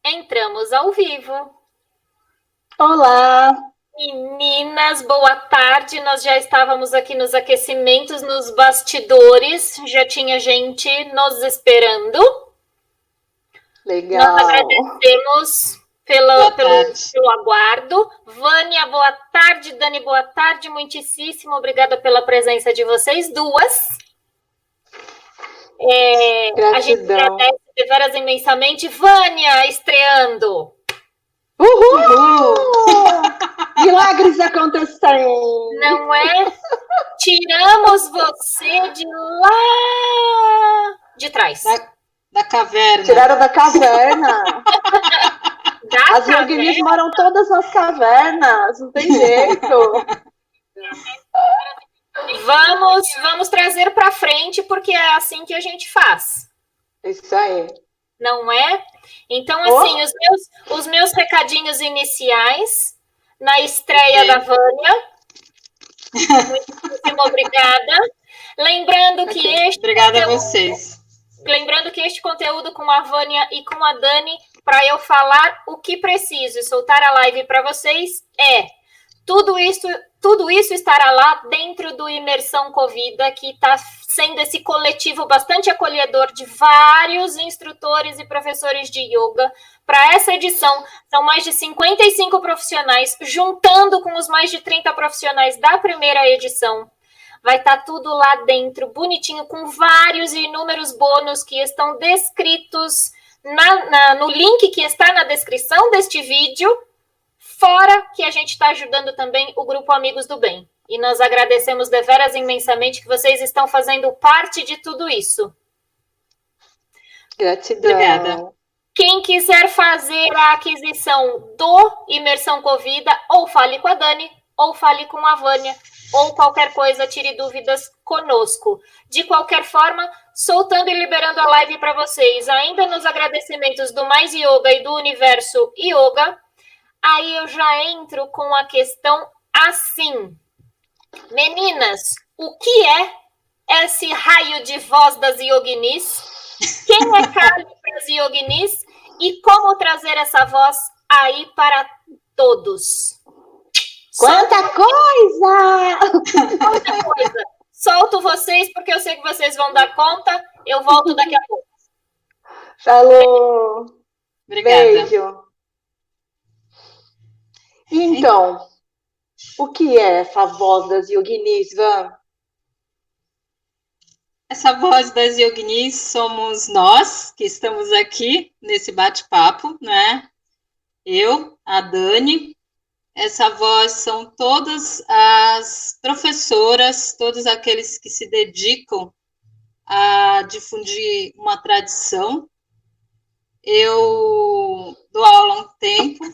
Entramos ao vivo. Olá! Meninas, boa tarde. Nós já estávamos aqui nos aquecimentos, nos bastidores. Já tinha gente nos esperando. Legal! Nós agradecemos pelo aguardo. Vânia, boa tarde. Dani, boa tarde. Muitíssimo obrigada pela presença de vocês duas. A gente agradece deveras imensamente. Vânia, estreando. Uhul! Milagres acontecendo! Não é? Tiramos você de lá de trás. Da caverna. Tiraram da caverna. As yoginis moram todas nas cavernas, não tem jeito. Vamos trazer para frente, porque é assim que a gente faz. Isso aí. Não é? Então, assim, os meus recadinhos iniciais na estreia da Vânia. Muitíssimo obrigada. Lembrando que Obrigada a vocês. Lembrando que este conteúdo com a Vânia e com a Dani, para eu falar o que preciso e soltar a live para vocês, tudo isso estará lá dentro do Imersão Covida, que está sendo esse coletivo bastante acolhedor de vários instrutores e professores de yoga. Para essa edição, são mais de 55 profissionais, juntando com os mais de 30 profissionais da primeira edição. Vai estar tudo lá dentro, bonitinho, com vários e inúmeros bônus que estão descritos no link que está na descrição deste vídeo, fora que a gente está ajudando também o Grupo Amigos do Bem. E nós agradecemos deveras imensamente que vocês estão fazendo parte de tudo isso. Gratidão. Obrigada. Quem quiser fazer a aquisição do Imersão Covida, ou fale com a Dani, ou fale com a Vânia, ou qualquer coisa, tire dúvidas conosco. De qualquer forma, soltando e liberando a live para vocês, ainda nos agradecimentos do Mais Yoga e do Universo Yoga, aí eu já entro com a questão assim. Meninas, o que é esse raio de voz das yoginis? Quem é Kali para as yoginis? E como trazer essa voz aí para todos? Quanta coisa! Quanta coisa! Solto vocês, porque eu sei que vocês vão dar conta. Eu volto daqui a pouco. Falou! Obrigada. Beijo! Então, o que é essa voz das yoginis, Van? Essa voz das yoginis somos nós, que estamos aqui nesse bate-papo, né? Eu, a Dani. Essa voz são todas as professoras, todos aqueles que se dedicam a difundir uma tradição. Eu dou aula há um tempo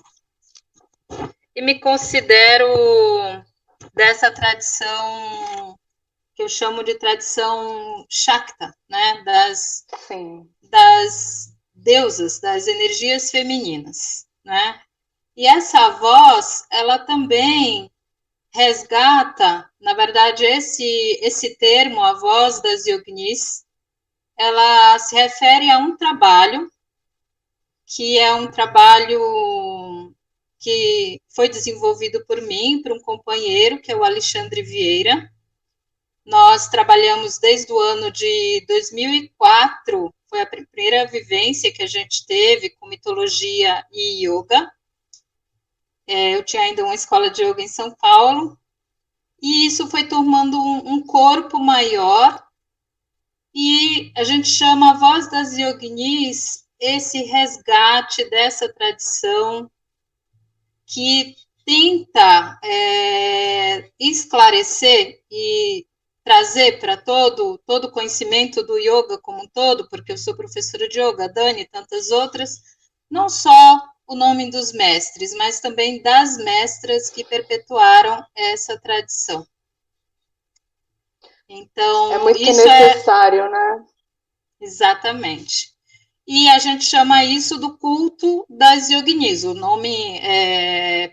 e me considero dessa tradição que eu chamo de tradição Shakta, né? Das deusas, das energias femininas, né? E essa voz, ela também resgata, na verdade, esse termo, a voz das yoginis, ela se refere a um trabalho que é um trabalho que foi desenvolvido por mim, por um companheiro, que é o Alexandre Vieira. Nós trabalhamos desde o ano de 2004, foi a primeira vivência que a gente teve com mitologia e yoga. Eu tinha ainda uma escola de yoga em São Paulo, e isso foi tomando um corpo maior, e a gente chama a voz das yoginis esse resgate dessa tradição que tenta esclarecer e trazer para todo o conhecimento do yoga como um todo, porque eu sou professora de yoga, a Dani e tantas outras, não só o nome dos mestres, mas também das mestras que perpetuaram essa tradição. Então, é muito necessário, né? Exatamente. E a gente chama isso do culto das yoginis. O nome é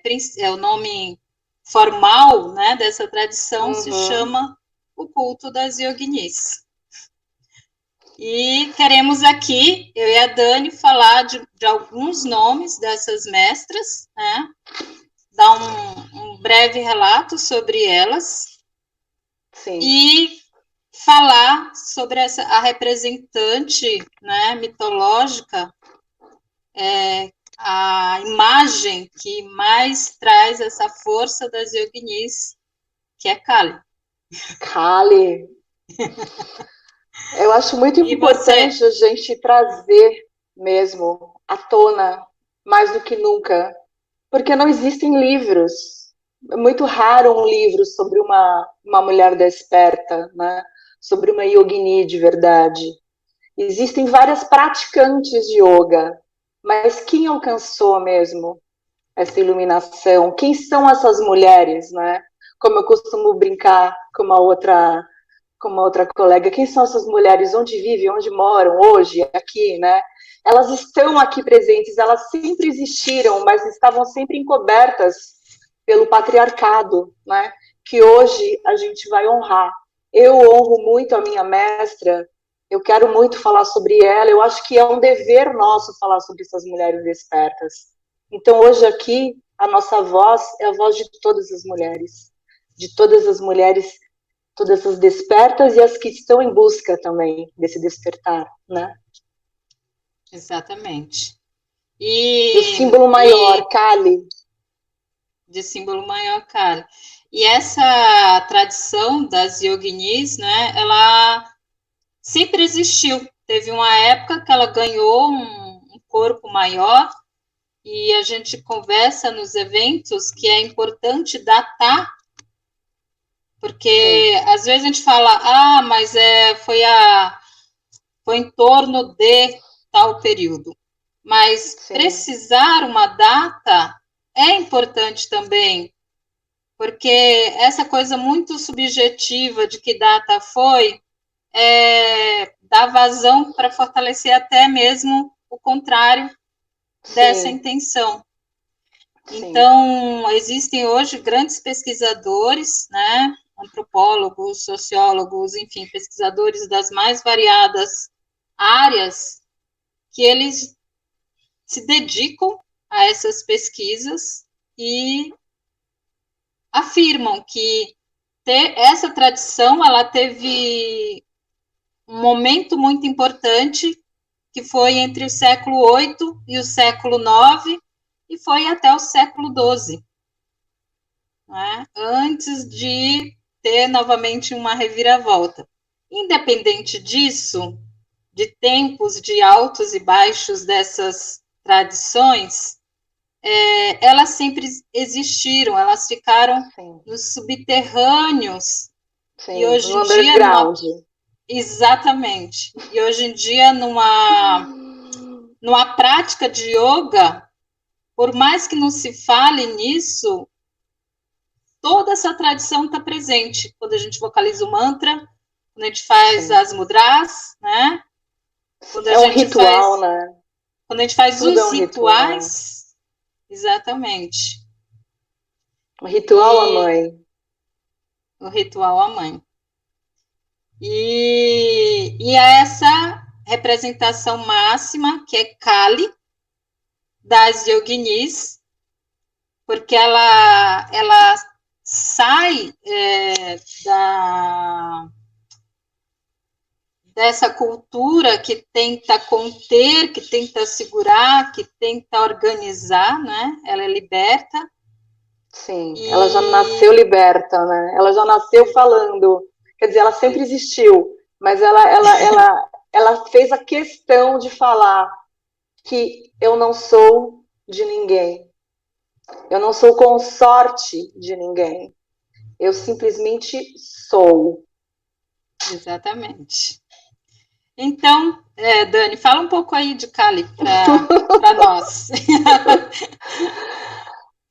o nome formal, né, dessa tradição, se chama o culto das yoginis. E queremos aqui, eu e a Dani, falar de alguns nomes dessas mestras, né? Dar um breve relato sobre elas. Sim. E falar sobre a representante, né, mitológica, a imagem que mais traz essa força das yoginis, que é Kali. Kali. Eu acho muito importante a gente trazer mesmo à tona, mais do que nunca, porque não existem livros. É muito raro um livro sobre uma mulher desperta, né? Sobre uma yogini de verdade. Existem várias praticantes de yoga, mas quem alcançou mesmo essa iluminação? Quem são essas mulheres, né? Como eu costumo brincar com uma outra colega, quem são essas mulheres, onde vivem, onde moram hoje, aqui, né? Elas estão aqui presentes, elas sempre existiram, mas estavam sempre encobertas pelo patriarcado, né? Que hoje a gente vai honrar. Eu honro muito a minha mestra, eu quero muito falar sobre ela, eu acho que é um dever nosso falar sobre essas mulheres despertas. Então, hoje aqui, a nossa voz é a voz de todas as mulheres, todas as despertas e as que estão em busca também desse despertar, né? Exatamente. E o símbolo maior, Kali. De símbolo maior, Kali. E essa tradição das yoginis, né, ela sempre existiu. Teve uma época que ela ganhou um corpo maior, e a gente conversa nos eventos que é importante datar, porque às vezes a gente fala, mas foi em torno de tal período. Mas precisar uma data é importante também, porque essa coisa muito subjetiva de que data foi, dá vazão para fortalecer até mesmo o contrário dessa intenção. Então, existem hoje grandes pesquisadores, né, antropólogos, sociólogos, enfim, pesquisadores das mais variadas áreas, que eles se dedicam a essas pesquisas e afirmam que essa tradição, ela teve um momento muito importante, que foi entre o século VIII e o século IX, e foi até o século XII, né? Antes de ter novamente uma reviravolta. Independente disso, de tempos de altos e baixos dessas tradições, elas sempre existiram, elas ficaram nos subterrâneos. E hoje em dia, exatamente. E hoje em dia, numa prática de yoga, por mais que não se fale nisso, toda essa tradição está presente. Quando a gente vocaliza o mantra, quando a gente faz as mudras, né? Quando um ritual, né? Quando a gente faz os rituais, exatamente. O ritual à mãe. O ritual à mãe. E essa representação máxima, que é Kali, das yoginis, porque ela sai dessa cultura que tenta conter, que tenta segurar, que tenta organizar, né? Ela é liberta. Sim, ela já nasceu liberta, né? Ela já nasceu falando. Quer dizer, ela sempre existiu, mas ela fez a questão de falar que eu não sou de ninguém. Eu não sou consorte de ninguém. Eu simplesmente sou. Exatamente. Então, Dani, fala um pouco aí de Kali para nós.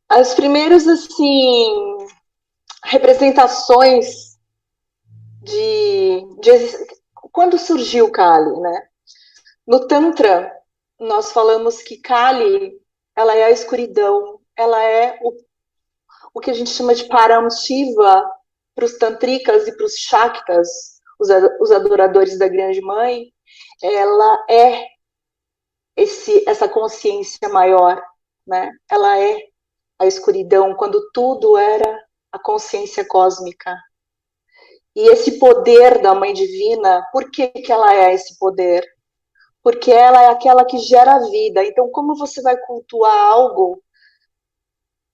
As primeiras, assim, representações de quando surgiu o Kali, né? No Tantra, nós falamos que Kali, ela é a escuridão, ela é o que a gente chama de Param Shiva para os tantrikas e para os shaktas, os adoradores da Grande Mãe, ela é essa consciência maior, né? Ela é a escuridão, quando tudo era a consciência cósmica. E esse poder da Mãe Divina, por que que ela é esse poder? Porque ela é aquela que gera vida. Então, como você vai cultuar algo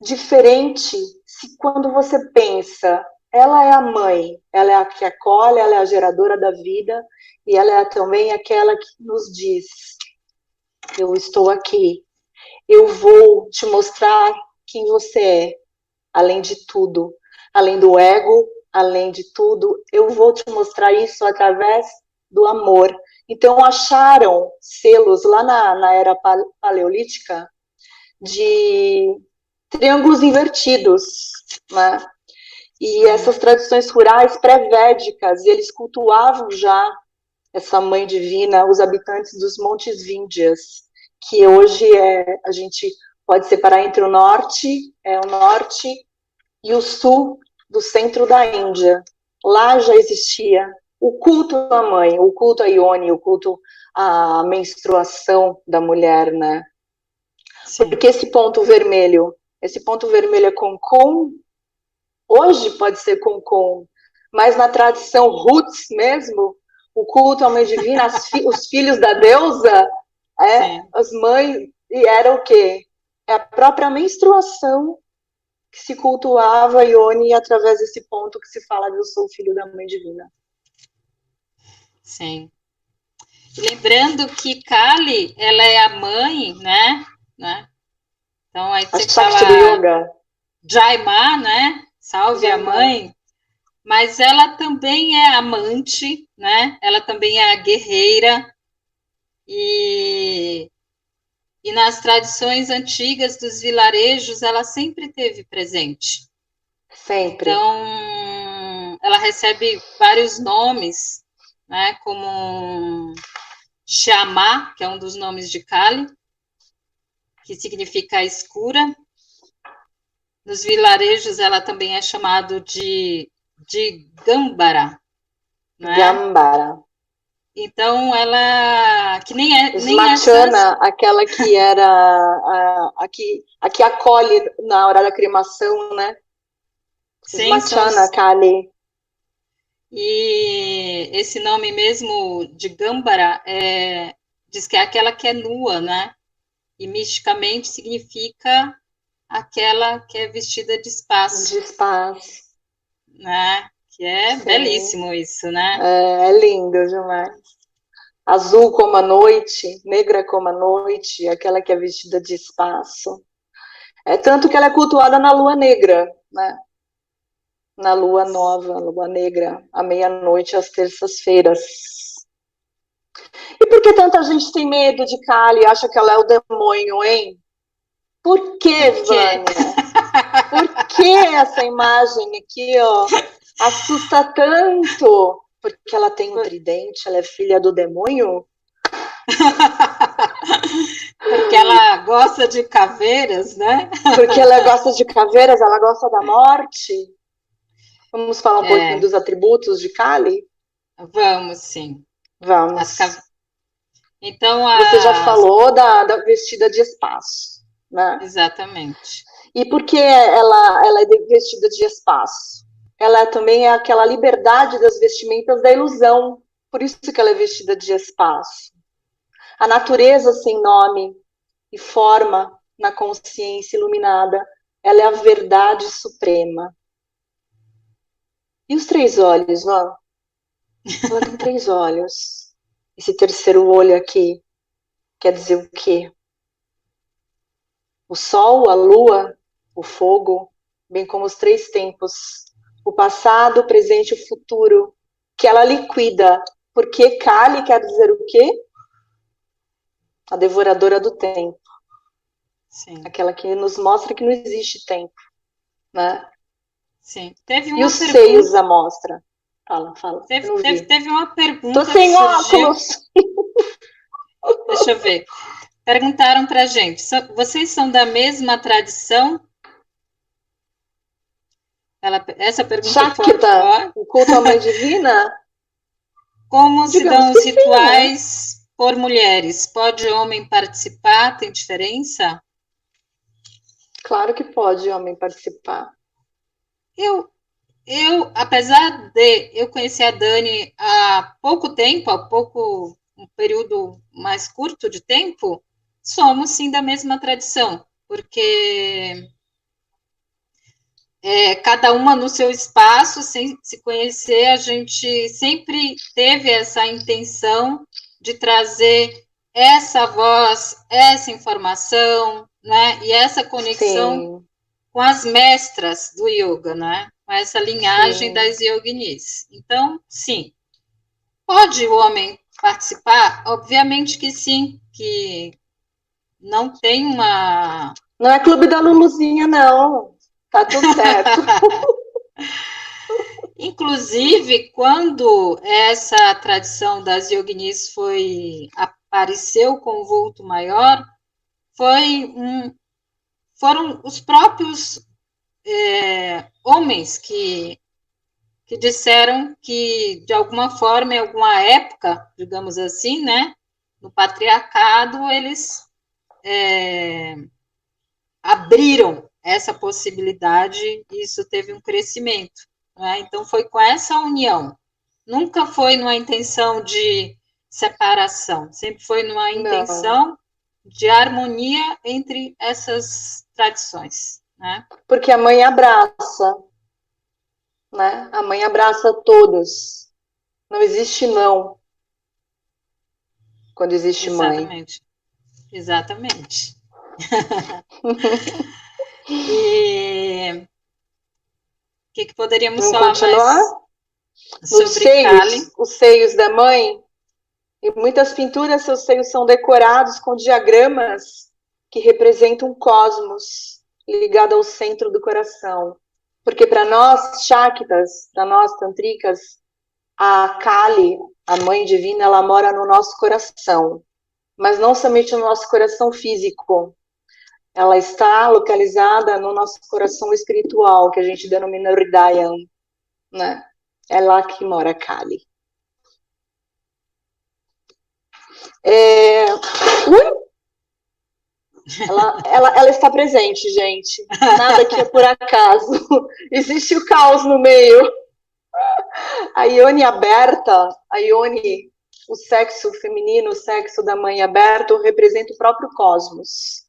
diferente se quando você pensa, ela é a mãe, ela é a que acolhe, ela é a geradora da vida, e ela é também aquela que nos diz, eu estou aqui, eu vou te mostrar quem você é, além de tudo, além do ego, além de tudo, eu vou te mostrar isso através do amor. Então, acharam selos lá na era paleolítica de triângulos invertidos, né? E essas tradições rurais pré-védicas, eles cultuavam já essa mãe divina, os habitantes dos Montes Víndias, que hoje a gente pode separar entre o norte e o sul do centro da Índia. Lá já existia o culto à mãe, o culto à Ione, o culto à menstruação da mulher, né? Sim. Porque esse ponto vermelho é Concon, hoje pode ser Concon, mas na tradição roots mesmo, o culto à mãe divina, os filhos da deusa, as mães, e era o quê? É a própria menstruação que se cultuava a Ione através desse ponto que se fala de eu sou o filho da mãe divina. Sim. Lembrando que Kali, ela é a mãe, né? Então, aí você fala Yoga. Jaima, né? Salve Jaima. A mãe. Mas ela também é amante, né? Ela também é a guerreira. E nas tradições antigas dos vilarejos, ela sempre esteve presente. Sempre. Então, ela recebe vários nomes, né? Como Shama, que é um dos nomes de Kali, que significa a escura. Nos vilarejos, ela também é chamada de Gambara. Né? Gambara. Então, ela... que nem é... Smachana, aquela que era... a que acolhe na hora da cremação, né? Smachana, Kali. E esse nome mesmo de Gambara diz que é aquela que é nua, né? E misticamente significa aquela que é vestida de espaço. De espaço. Né? Que é Sim. Belíssimo isso, né? É lindo demais. Azul como a noite, negra como a noite, aquela que é vestida de espaço. É tanto que ela é cultuada na lua negra, né? Na lua nova, lua negra, à meia-noite, às terças-feiras. E por que tanta gente tem medo de Kali, acha que ela é o demônio, hein? Por que, Vânia? Por que essa imagem aqui, ó, assusta tanto? Porque ela tem um tridente, ela é filha do demônio? Porque ela gosta de caveiras, né? Porque ela gosta de caveiras, ela gosta da morte? Vamos falar um pouquinho dos atributos de Kali? Vamos, sim. Vamos. Então, Você já falou da vestida de espaço, né? Exatamente. E por que ela é vestida de espaço? Ela também é aquela liberdade das vestimentas da ilusão, por isso que ela é vestida de espaço. A natureza sem nome e forma na consciência iluminada, ela é a verdade suprema. E os 3 olhos, ó? Ela tem 3 olhos. Esse terceiro olho aqui quer dizer o quê? O sol, a lua, o fogo, bem como os 3 tempos. O passado, o presente e o futuro, que ela liquida. Porque Kali quer dizer o quê? A devoradora do tempo. Sim. Aquela que nos mostra que não existe tempo, né? Sim. Teve uma e os pergunta... seios à mostra. Fala. Teve uma pergunta. Tô sem óculos. Deixa eu ver. Perguntaram pra gente, vocês são da mesma tradição? Essa pergunta Shakta, o culto à mãe divina? Como se Digamos dão que os sim, rituais por mulheres? Pode homem participar? Tem diferença? Claro que pode homem participar. Apesar de eu conhecer a Dani há pouco tempo, um período mais curto de tempo, somos sim da mesma tradição, porque cada uma no seu espaço, sem se conhecer, a gente sempre teve essa intenção de trazer essa voz, essa informação, né, e essa conexão Sim, com as mestras do yoga, né, com essa linhagem sim. das yoginis. Então, sim, pode o homem participar? Obviamente que sim, que não tem uma... Não é clube da Luluzinha, não. Tá tudo certo. Inclusive, quando essa tradição das yoginis apareceu com um vulto maior, foram os próprios homens que disseram que, de alguma forma, em alguma época, digamos assim, né, no patriarcado, eles abriram essa possibilidade e isso teve um crescimento. Né? Então, foi com essa união. Nunca foi numa intenção de separação, sempre foi numa Não, intenção de harmonia entre essas tradições. Né? porque a mãe abraça, né? A mãe abraça todos. Não existe não quando existe mãe. Exatamente. Exatamente. E o que poderíamos Vamos falar continuar? mais Nos sobre Kali? seios, os seios da mãe, em muitas pinturas, seus seios são decorados com diagramas que representam um cosmos ligado ao centro do coração. Porque para nós, Shaktas, para nós, Tantricas, a Kali, a Mãe Divina, ela mora no nosso coração. Mas não somente no nosso coração físico. Ela está localizada no nosso coração espiritual, que a gente denomina Hridayam, né? É lá que mora a Kali. Ela está presente, gente. Nada aqui é por acaso. Existe o caos no meio. A Ione aberta, a Ione, o sexo feminino, o sexo da mãe aberto, representa o próprio cosmos.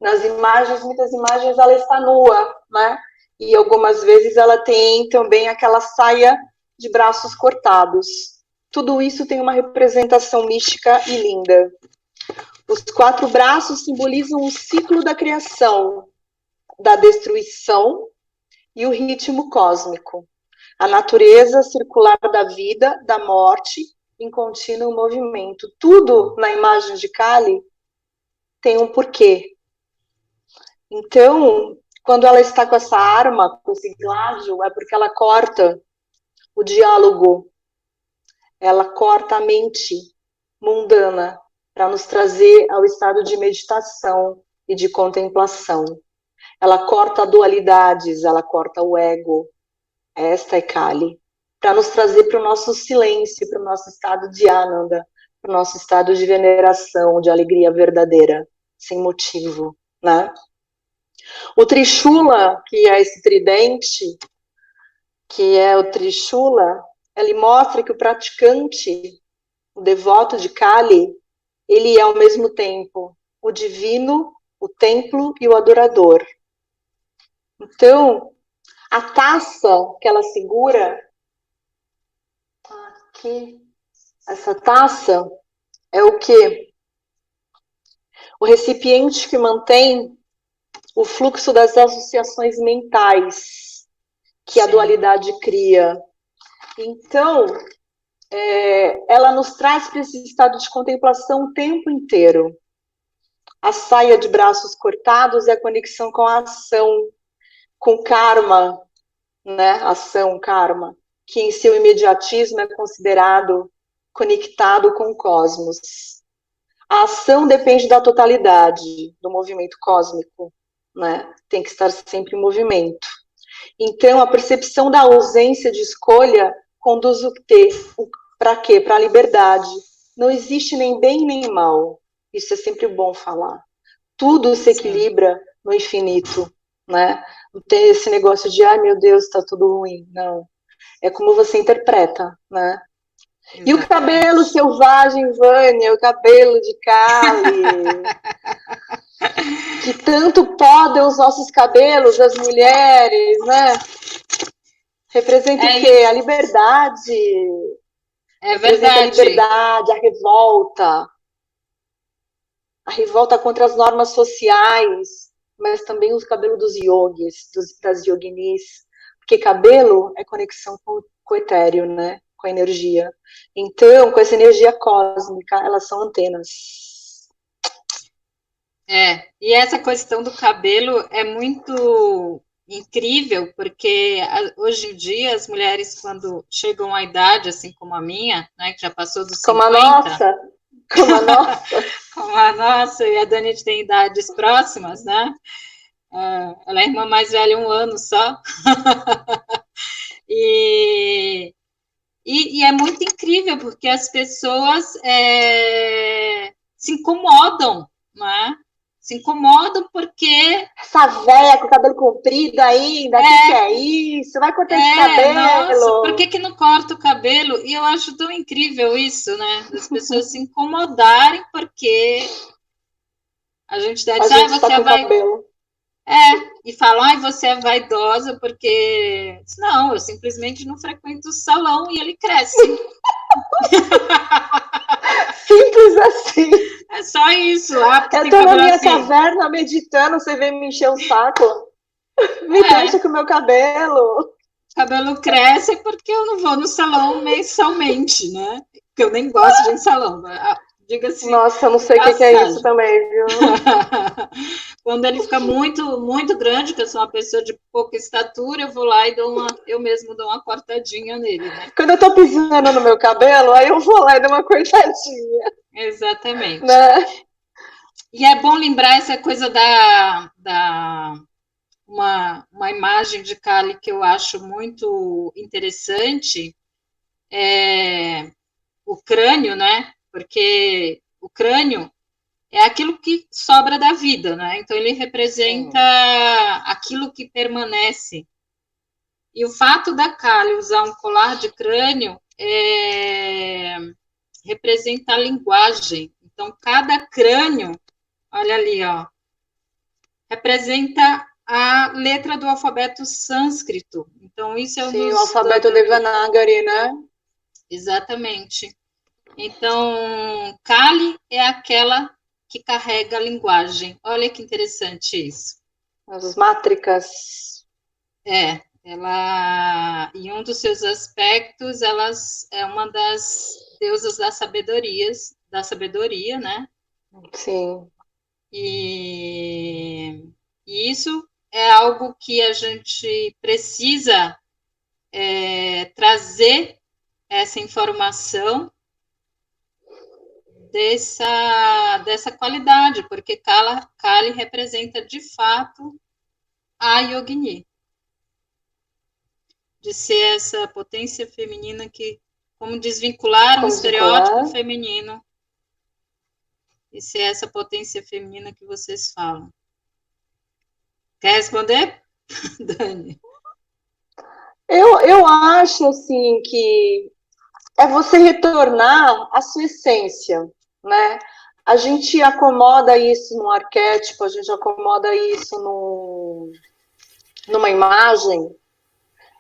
Nas imagens, muitas imagens, ela está nua, né? E algumas vezes ela tem também aquela saia de braços cortados. Tudo isso tem uma representação mística e linda. Os 4 braços simbolizam o ciclo da criação, da destruição e o ritmo cósmico. A natureza circular da vida, da morte, em contínuo movimento. Tudo na imagem de Kali tem um porquê. Então, quando ela está com essa arma, com esse gládio, é porque ela corta o diálogo, ela corta a mente mundana para nos trazer ao estado de meditação e de contemplação. Ela corta dualidades, ela corta o ego. Esta é Kali. Para nos trazer para o nosso silêncio, para o nosso estado de Ananda, para o nosso estado de veneração, de alegria verdadeira, sem motivo, né? O Trishula, que é esse tridente, que é o Trishula, ele mostra que o praticante, o devoto de Kali, ele é ao mesmo tempo o divino, o templo e o adorador. Então, a taça que ela segura, aqui, essa taça é o quê? O recipiente que mantém o fluxo das associações mentais que a dualidade cria. Então, ela nos traz para esse estado de contemplação o tempo inteiro. A saia de braços cortados é a conexão com a ação, com karma, né? Ação, karma, que em seu imediatismo é considerado conectado com o cosmos. A ação depende da totalidade do movimento cósmico, né? Tem que estar sempre em movimento. Então, a percepção da ausência de escolha conduz o Para quê? Para a liberdade. Não existe nem bem nem mal. Isso é sempre bom falar. Tudo se equilibra no infinito, né? Não tem esse negócio de, ai meu Deus, está tudo ruim. Não. É como você interpreta, né? Exatamente. E o cabelo selvagem, Vânia, o cabelo de Kali, que tanto podem os nossos cabelos, as mulheres, né? Representa o quê? Isso. A liberdade. É representa verdade. A liberdade, a revolta contra as normas sociais, mas também os cabelos dos yogis, das yoginis, porque cabelo é conexão com o etéreo, né? Com a energia. Então, com essa energia cósmica, elas são antenas. E essa questão do cabelo é muito incrível, porque hoje em dia as mulheres, quando chegam à idade, assim como a minha, né, que já passou dos 50... Como a nossa. Como a nossa, e a Dani tem idades próximas, né? Ela é a irmã mais velha 1 ano só. E é muito incrível, porque as pessoas se incomodam, né? Se incomodam porque... Essa véia com o cabelo comprido ainda, o que é isso? Vai cortar esse cabelo. Nossa, por que não corta o cabelo? E eu acho tão incrível isso, né? As pessoas se incomodarem porque a gente deve dizer, você tá com cabelo. E falam, você é vaidosa porque... Não, eu simplesmente não frequento o salão e ele cresce. Simples assim. É só isso. Eu tô na minha caverna meditando, você vem me encher o saco. Me deixa com o meu cabelo. O cabelo cresce porque eu não vou no salão mensalmente, né? Porque eu nem gosto de ir em salão. Diga-se. Nossa, eu não sei o que é isso também, viu? Quando ele fica muito, muito grande, que eu sou uma pessoa de pouca estatura, eu vou lá e eu mesmo dou uma cortadinha nele, né? Quando eu tô pisando no meu cabelo, aí eu vou lá e dou uma cortadinha. Exatamente. Né? E é bom lembrar essa coisa uma imagem de Kali que eu acho muito interessante, o crânio, né? Porque o crânio é aquilo que sobra da vida, né? Então, ele representa aquilo que permanece. E o fato da Kali usar um colar de crânio representa a linguagem. Então, cada crânio, olha ali, ó, representa a letra do alfabeto sânscrito. Então, isso é o alfabeto Devanagari, né? Exatamente. Então, Kali é aquela que carrega a linguagem. Olha que interessante isso. As mátricas. Ela, em um dos seus aspectos, ela é uma das deusas da sabedoria, né? Sim. E isso é algo que a gente precisa trazer essa informação dessa qualidade, porque Kali representa, de fato, a Yogini. De ser essa potência feminina que, como desvincular um estereótipo feminino, e ser essa potência feminina que vocês falam. Quer responder, Dani? Eu acho, assim, que é você retornar à sua essência, né? A gente acomoda isso num arquétipo, a gente acomoda isso numa imagem,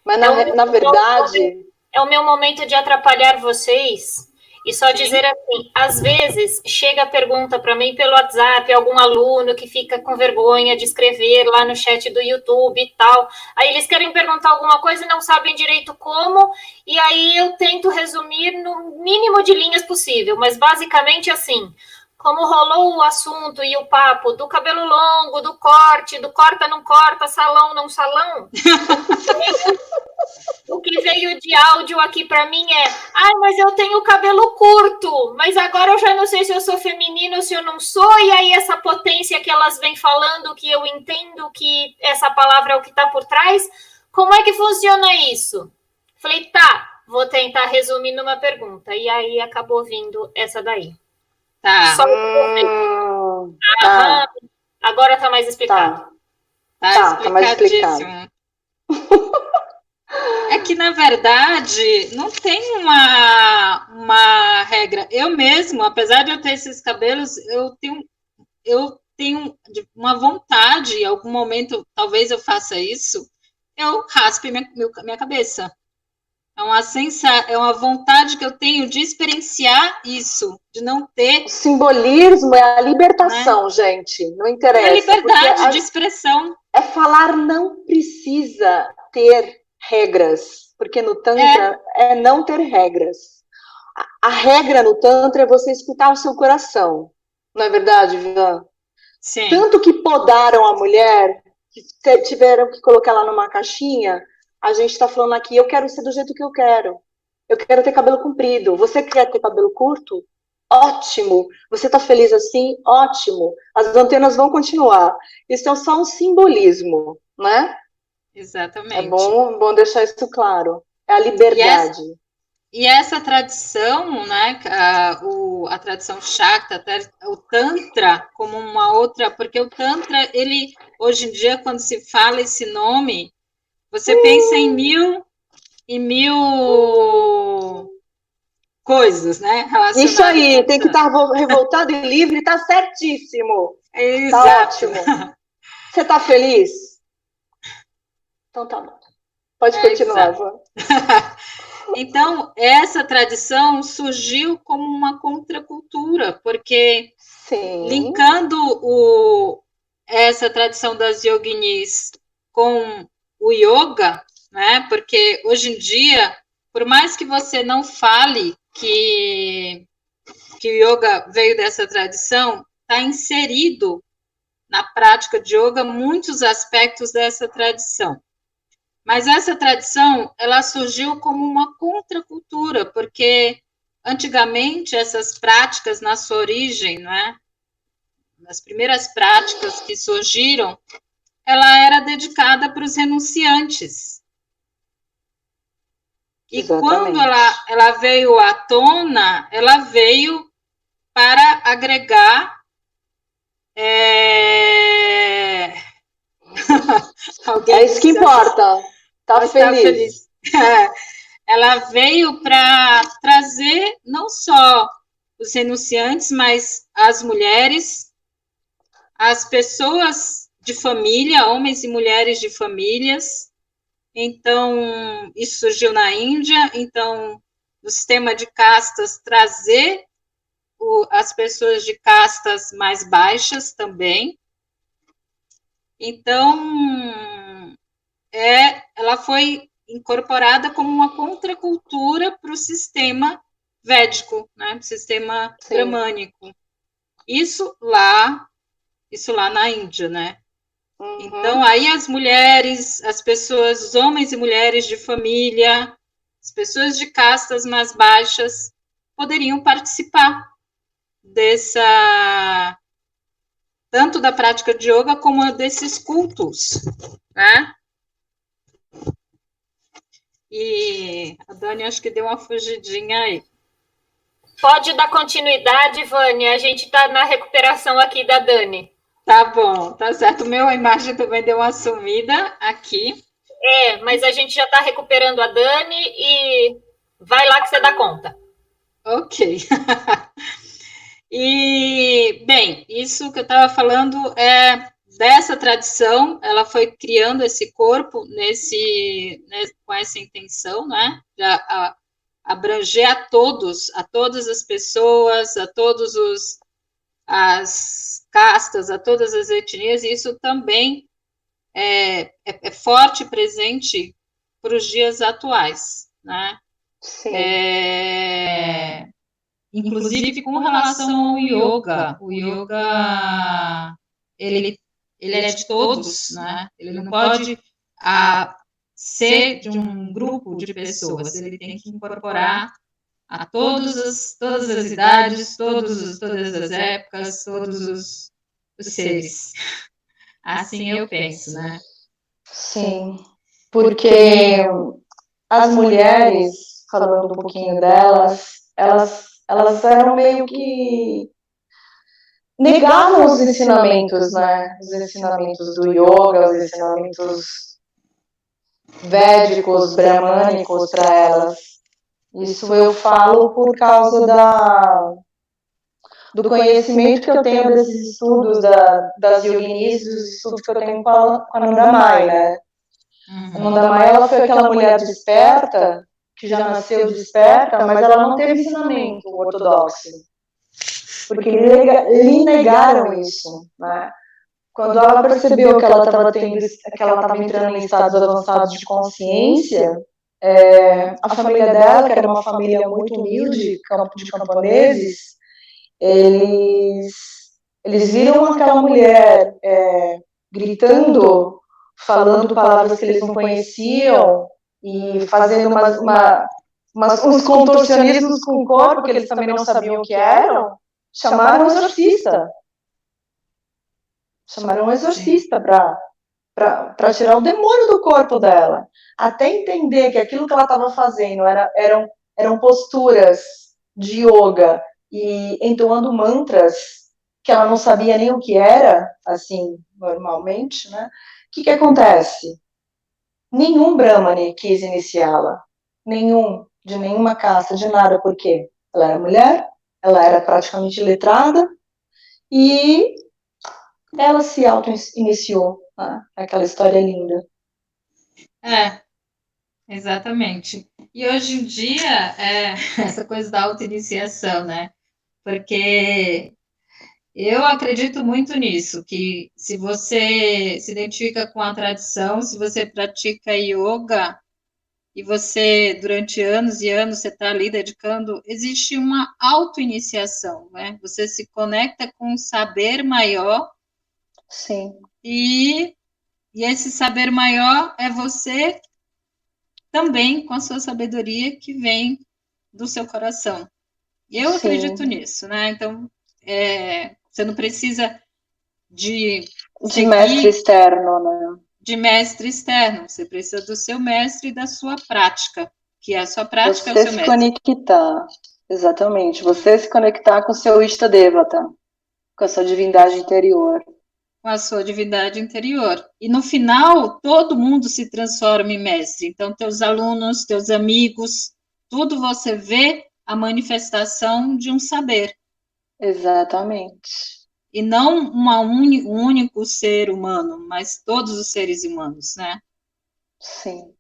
mas na verdade... É o meu momento de atrapalhar vocês e só dizer assim, às vezes chega a pergunta para mim pelo WhatsApp, algum aluno que fica com vergonha de escrever lá no chat do YouTube e tal, aí eles querem perguntar alguma coisa e não sabem direito como, e aí eu tento resumir no mínimo de linhas possível, mas basicamente assim, como rolou o assunto e o papo do cabelo longo, do corte, do corta, não corta, salão, não salão, o que veio de áudio aqui para mim mas eu tenho cabelo curto, mas agora eu já não sei se eu sou feminino ou se eu não sou, e aí essa potência que elas vêm falando, que eu entendo que essa palavra é o que está por trás, como é que funciona isso? Falei, Vou tentar resumir numa pergunta. E aí acabou vindo essa daí. Tá. Só Tá. agora tá mais explicado. Tá mais explicado. É que, na verdade, não tem uma regra. Eu mesmo, apesar de eu ter esses cabelos, eu tenho uma vontade, em algum momento, talvez eu faça isso, eu raspe minha cabeça. É uma vontade que eu tenho de experienciar isso, de não ter. O simbolismo é a libertação, né? Gente. Não interessa. É a liberdade de expressão. É falar não precisa ter regras, porque no Tantra é não ter regras. A regra no Tantra é você escutar o seu coração. Não é verdade, Vivian? Sim. Tanto que podaram a mulher, que tiveram que colocar ela numa caixinha, a gente está falando aqui, eu quero ser do jeito que eu quero. Eu quero ter cabelo comprido. Você quer ter cabelo curto? Ótimo. Você está feliz assim? Ótimo. As antenas vão continuar. Isso é só um simbolismo, né? Exatamente. É bom deixar isso claro. É a liberdade. E essa tradição, né, a tradição Shakta, o Tantra como uma outra, porque o Tantra, ele, hoje em dia, quando se fala esse nome, você pensa em mil coisas, né, relacionadas. Isso aí, tem que estar revoltado e livre, tá certíssimo. Exato. Tá ótimo. Você tá feliz? Então tá bom. Pode continuar, Vã. Então, essa tradição surgiu como uma contracultura, porque linkando essa tradição das yoginis com o yoga, né? Porque hoje em dia, por mais que você não fale que o yoga veio dessa tradição, está inserido na prática de yoga muitos aspectos dessa tradição. Mas essa tradição, ela surgiu como uma contracultura, porque antigamente essas práticas, na sua origem, né, as primeiras práticas que surgiram, ela era dedicada para os renunciantes. E Exatamente. quando ela veio à tona, ela veio para agregar é isso que importa. Tá feliz. Ela veio para trazer não só os renunciantes, mas as mulheres, as pessoas de família, homens e mulheres de famílias. Então, isso surgiu na Índia. Então, no sistema de castas, trazer as pessoas de castas mais baixas também. Então, ela foi incorporada como uma contracultura para o sistema védico, né, o sistema bramânico. Isso lá na Índia, né? Uhum. Então, aí as mulheres, as pessoas, os homens e mulheres de família, as pessoas de castas mais baixas, poderiam participar tanto da prática de yoga como desses cultos, né? E a Dani acho que deu uma fugidinha aí. Pode dar continuidade, Vânia, a gente está na recuperação aqui da Dani. Tá bom, tá certo. A imagem também deu uma sumida aqui. Mas a gente já está recuperando a Dani e vai lá que você dá conta. Ok. E, bem, isso que eu estava falando é dessa tradição, ela foi criando esse corpo com essa intenção, né, de abranger a todas as pessoas, a todos as castas, a todas as etnias, e isso também é forte presente para os dias atuais, né? Sim. Inclusive com relação ao yoga. O yoga, ele é de todos, né? Ele não pode ser de um grupo de pessoas, ele tem que incorporar a todas as idades, todas as épocas, todos os seres. Assim eu penso, né? Sim, porque as mulheres falando um pouquinho delas, elas eram meio que negavam os ensinamentos, né? Os ensinamentos do yoga, os ensinamentos védicos, brahmânicos para elas. Isso eu falo por causa do conhecimento que eu tenho desses estudos das yoginis, dos estudos que eu tenho com a Nandamai, né? A Nandamai, ela foi aquela mulher desperta, que já nasceu desperta, mas ela não teve ensinamento ortodoxo. Porque lhe negaram isso, né? Quando ela percebeu que ela estava entrando em estados avançados de consciência, a família dela, que era uma família muito humilde, de camponeses, eles viram aquela mulher gritando, falando palavras que eles não conheciam e fazendo uns contorcionismos com o corpo que eles também não sabiam o que eram. Chamaram um exorcista. Chamaram um exorcista para tirar o demônio do corpo dela. Até entender que aquilo que ela estava fazendo eram posturas de yoga e entoando mantras que ela não sabia nem o que era, assim, normalmente, né? O que acontece? Nenhum Brahmane quis iniciá-la. De nenhuma casta, de nada. Por quê? Ela era mulher, ela era praticamente letrada e ela se auto-iniciou. Né? Aquela história linda. Exatamente. E hoje em dia, essa coisa da auto-iniciação, né? Porque eu acredito muito nisso, que se você se identifica com a tradição, se você pratica yoga e você, durante anos e anos, você está ali dedicando, existe uma auto-iniciação, né? Você se conecta com um saber maior. Sim. E esse saber maior é você também com a sua sabedoria que vem do seu coração. E eu acredito nisso, né? Então, você não precisa de mestre externo, né? De mestre externo. Você precisa do seu mestre e da sua prática, que a sua prática é o seu mestre. Você se conectar, exatamente. Você se conectar com o seu Ishta Devata, com a sua divindade interior. Com a sua divindade interior. E no final, todo mundo se transforma em mestre. Então, teus alunos, teus amigos, tudo você vê a manifestação de um saber. Exatamente. E não um único ser humano, mas todos os seres humanos, né? Sim.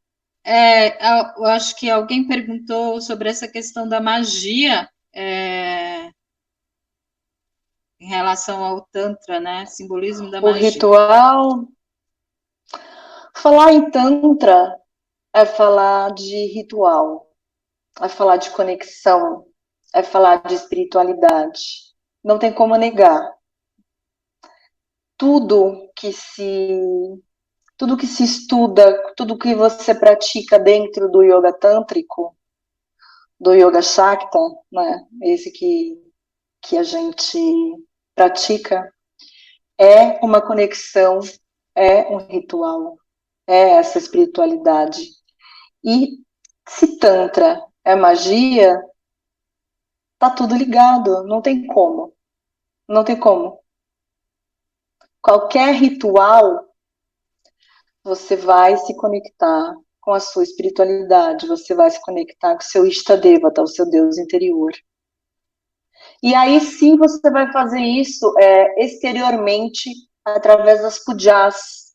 Eu acho que alguém perguntou sobre essa questão da magia em relação ao Tantra, né? Simbolismo da magia. O ritual. Falar em Tantra é falar de ritual, é falar de conexão, é falar de espiritualidade. Não tem como negar. Tudo que se estuda, tudo que você pratica dentro do yoga tântrico, do yoga shakta, né? Esse que a gente pratica, é uma conexão, é um ritual, é essa espiritualidade. E se Tantra é magia, tá tudo ligado, não tem como. Não tem como. Qualquer ritual, você vai se conectar com a sua espiritualidade, você vai se conectar com o seu Ishta Devata, o seu Deus interior. E aí sim você vai fazer isso exteriormente, através das pujas,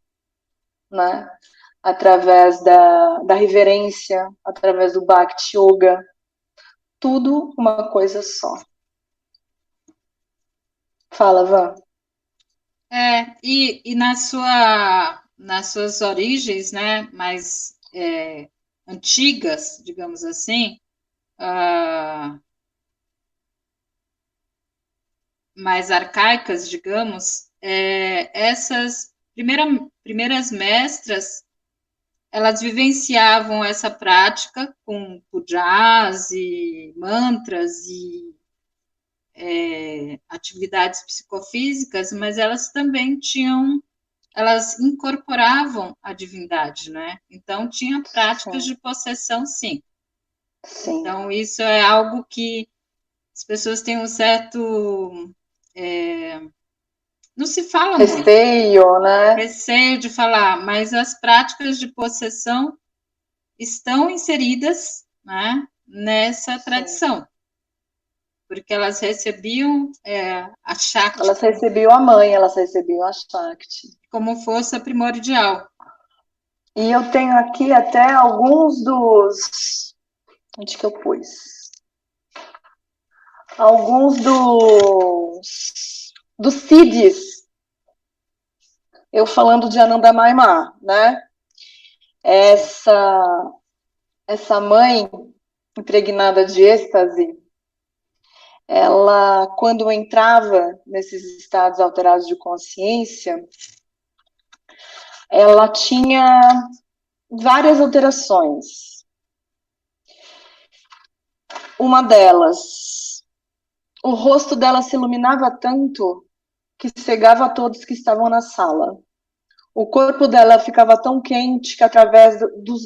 né? Através da reverência, através do Bhakti Yoga. Tudo uma coisa só. Fala, Van. E nas suas origens, né, mais antigas, digamos assim, mais arcaicas, digamos, essas primeiras mestras, elas vivenciavam essa prática com pujas e mantras e atividades psicofísicas, mas elas também elas incorporavam a divindade, né? Então, tinha práticas de possessão, sim. Sim. Então, isso é algo que as pessoas têm um certo... não se fala muito. Receio, né? Receio de falar, mas as práticas de possessão estão inseridas, né, nessa tradição. Porque elas recebiam a Shakti. Elas recebiam a mãe, elas recebiam a Shakti. Como força primordial. E eu tenho aqui até alguns dos... Onde que eu pus? Alguns dos CIDs. Eu falando de Ananda Maimá, né? Essa mãe impregnada de êxtase, ela, quando entrava nesses estados alterados de consciência, ela tinha várias alterações. Uma delas, o rosto dela se iluminava tanto que cegava a todos que estavam na sala. O corpo dela ficava tão quente que, através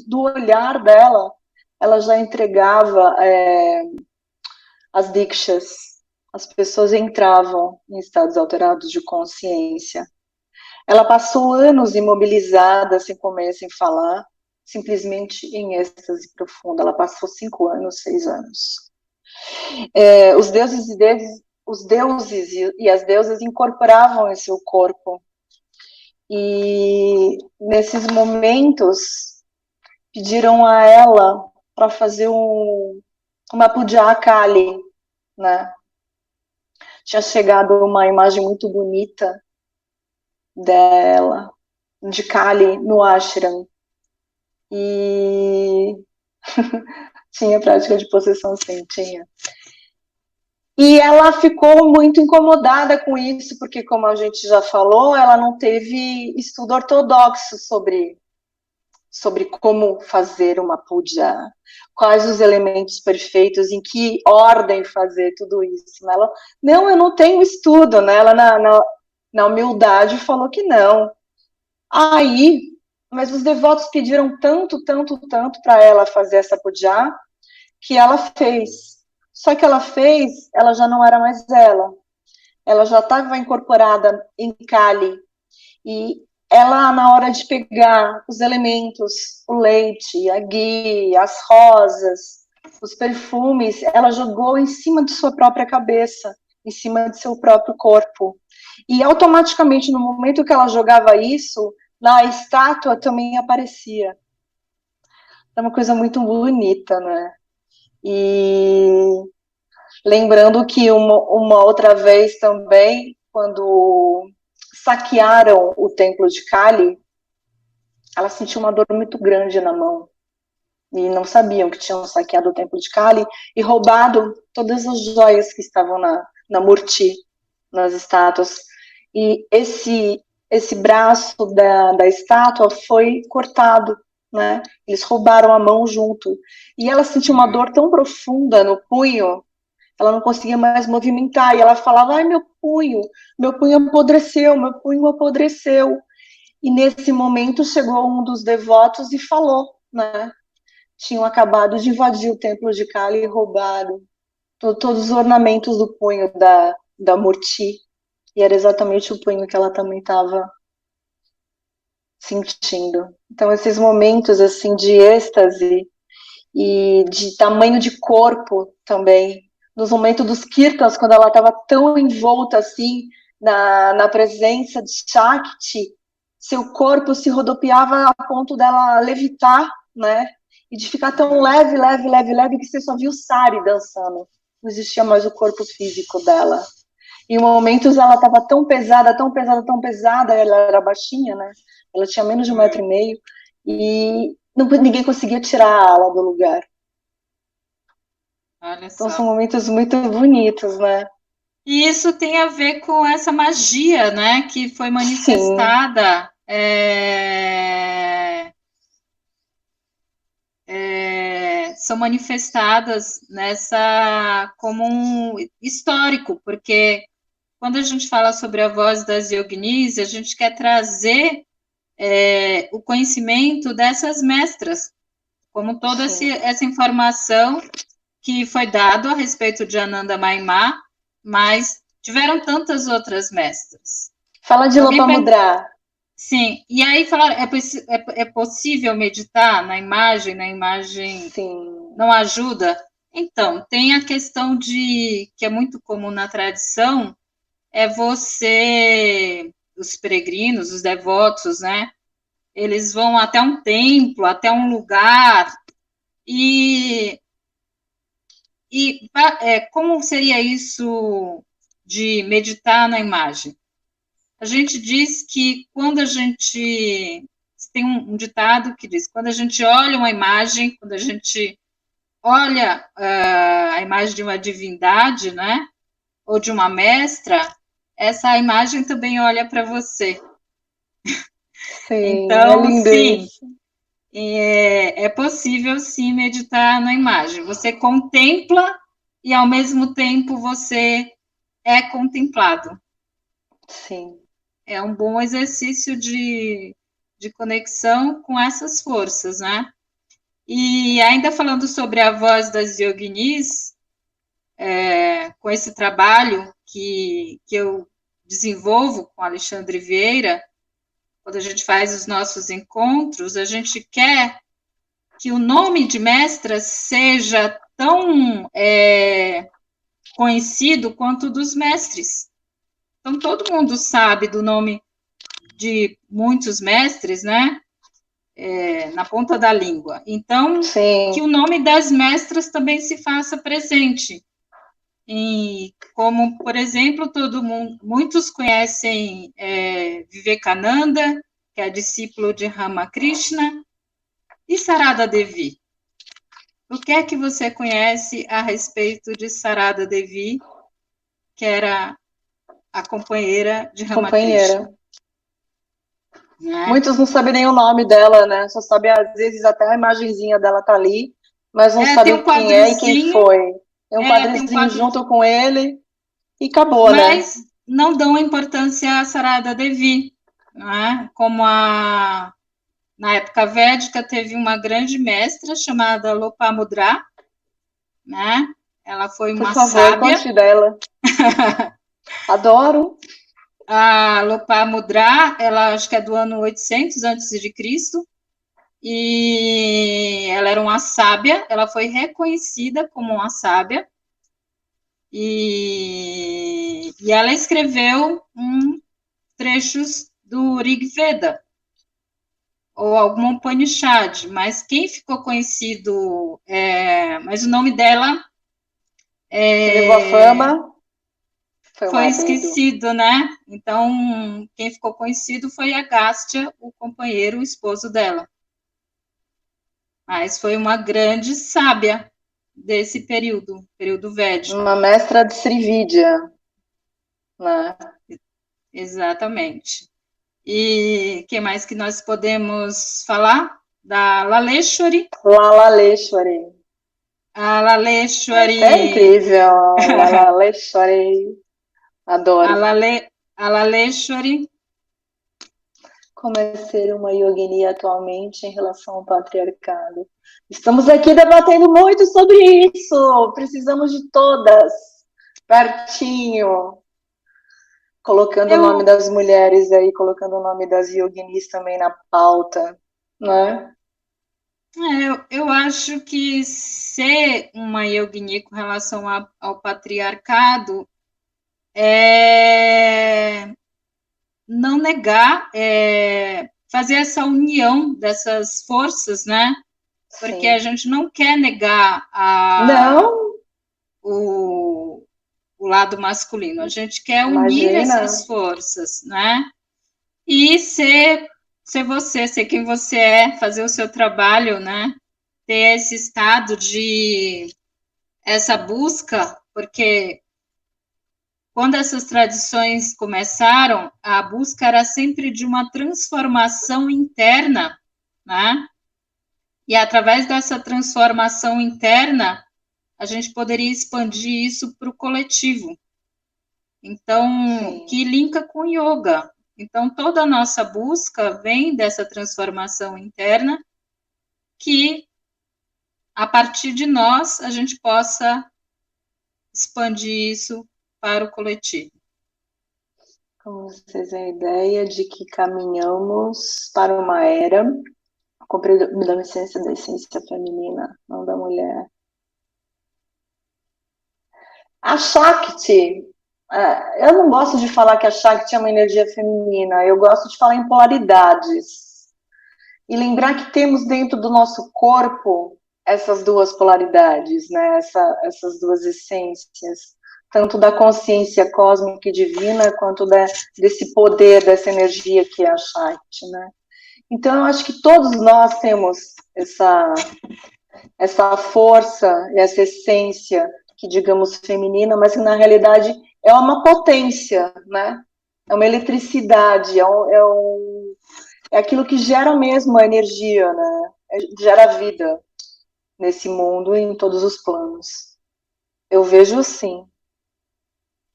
do olhar dela, ela já entregava as dikshas. As pessoas entravam em estados alterados de consciência. Ela passou anos imobilizada, sem comer, sem falar, simplesmente em êxtase profunda. Ela passou 5 anos, 6 anos. Os deuses e as deusas incorporavam em seu corpo. E nesses momentos pediram a ela para fazer uma puja Kali, né? Tinha chegado uma imagem muito bonita dela, de Kali, no ashram. E tinha prática de possessão, sim, tinha. E ela ficou muito incomodada com isso, porque, como a gente já falou, ela não teve estudo ortodoxo sobre como fazer uma puja, quais os elementos perfeitos, em que ordem fazer tudo isso. Ela, não, eu não tenho estudo, né? Ela, na humildade, falou que não. Aí, mas os devotos pediram tanto para ela fazer essa puja, que ela fez. Só que ela fez, ela já não era mais ela. Ela já estava incorporada em Kali. E ela, na hora de pegar os elementos, o leite, a ghee, as rosas, os perfumes, ela jogou em cima de sua própria cabeça, em cima de seu próprio corpo. E automaticamente, no momento que ela jogava isso, na estátua também aparecia. É uma coisa muito bonita, né? E lembrando que uma outra vez também, quando saquearam o templo de Kali, ela sentiu uma dor muito grande na mão. E não sabiam que tinham saqueado o templo de Kali e roubado todas as joias que estavam na Murti, nas estátuas. E esse braço da estátua foi cortado, né? Eles roubaram a mão junto. E ela sentiu uma dor tão profunda no punho, ela não conseguia mais movimentar. E ela falava, ai, meu punho apodreceu, meu punho apodreceu. E nesse momento chegou um dos devotos e falou, né? Tinham acabado de invadir o templo de Kali e roubaram todos os ornamentos do punho da Murti. E era exatamente o punho que ela também estava sentindo. Então, esses momentos, assim, de êxtase e de tamanho de corpo também, nos momentos dos kirtans, quando ela estava tão envolta, assim, na presença de Shakti, seu corpo se rodopiava a ponto dela levitar, né? E de ficar tão leve, que você só viu o Sari dançando. Não existia mais o corpo físico dela. Em momentos ela estava tão pesada, ela era baixinha, né? Ela tinha menos de 1,5 m e ninguém conseguia tirar ela do lugar. Olha então só. São momentos muito bonitos, né? E isso tem a ver com essa magia, né? Que foi manifestada. São manifestadas nessa como um histórico, porque quando a gente fala sobre a voz das yoginis, a gente quer trazer o conhecimento dessas mestras, como toda essa informação que foi dada a respeito de Ananda Maimá, mas tiveram tantas outras mestras. Fala de Lopamudra. Sim, e aí falaram, é possível meditar na imagem Sim. Não ajuda? Então, tem a questão que é muito comum na tradição, os peregrinos, os devotos, né, eles vão até um templo, até um lugar, como seria isso de meditar na imagem? A gente diz que quando a gente... Tem um ditado que diz, quando a gente olha uma imagem, quando a gente olha a imagem de uma divindade, né, ou de uma mestra, essa imagem também olha para você. Sim, então, é lindo sim, isso. É possível, sim, meditar na imagem. Você contempla e, ao mesmo tempo, você é contemplado. Sim. É um bom exercício de conexão com essas forças, né? E ainda falando sobre a voz das yoginis, com esse trabalho que eu desenvolvo com Alexandre Vieira, quando a gente faz os nossos encontros, a gente quer que o nome de mestras seja tão conhecido quanto dos mestres. Então, todo mundo sabe do nome de muitos mestres, né? Na ponta da língua. Então, Sim. que o nome das mestras também se faça presente. E como, por exemplo, muitos conhecem Vivekananda, que é discípulo de Ramakrishna, e Sarada Devi. O que é que você conhece a respeito de Sarada Devi, que era a companheira de Ramakrishna? Né? Muitos não sabem nem o nome dela, né? Só sabem, às vezes, até a imagenzinha dela tá ali, mas não sabem quem é e quem foi. Tem um quadrizinho junto com ele e acabou, mas né? não dão importância a Sarada Devi, né? Como na época védica teve uma grande mestra chamada Lopamudra, né? Ela foi uma sábia. Por favor, conte dela. Adoro. A Lopamudra, ela acho que é do ano 800 a.C., e ela era uma sábia, ela foi reconhecida como uma sábia, e ela escreveu trechos do Rig Veda, ou algum Upanishad, mas quem ficou conhecido, mas o nome dela levou a fama foi esquecido, né? Então, quem ficou conhecido foi Agastya, o companheiro, o esposo dela. Mas foi uma grande sábia desse período védico. Uma mestra de Srividya, né? Exatamente. E o que mais que nós podemos falar? Da Laleshwari. Laleshwari. A Laleshwari. É incrível, Laleshwari. Adoro. A Laleshwari. Como é ser uma yogini atualmente em relação ao patriarcado? Estamos aqui debatendo muito sobre isso. Precisamos de todas. Pertinho. Colocando o nome das mulheres aí, colocando o nome das yoginis também na pauta, né? Eu acho que ser uma yogini com relação ao patriarcado é não negar, fazer essa união dessas forças, né? Porque a gente não quer negar o lado masculino, a gente quer unir essas forças, né? E ser você, ser quem você é, fazer o seu trabalho, né? Ter esse estado essa busca, porque quando essas tradições começaram, a busca era sempre de uma transformação interna, né? E através dessa transformação interna, a gente poderia expandir isso para o coletivo. Então, que linka com yoga. Então, toda a nossa busca vem dessa transformação interna que a partir de nós, a gente possa expandir isso para o coletivo. Com vocês a ideia de que caminhamos para uma era com predominância da essência feminina, não da mulher. A Shakti, eu não gosto de falar que a Shakti é uma energia feminina, eu gosto de falar em polaridades. E lembrar que temos dentro do nosso corpo essas duas polaridades, né? Essas duas essências, tanto da consciência cósmica e divina, quanto desse poder, dessa energia que é a Shakti, né? Então, eu acho que todos nós temos essa força, essa essência que, digamos, feminina, mas que, na realidade, é uma potência, né? É uma eletricidade, é aquilo que gera mesmo a energia, né? Gera vida nesse mundo e em todos os planos. Eu vejo assim.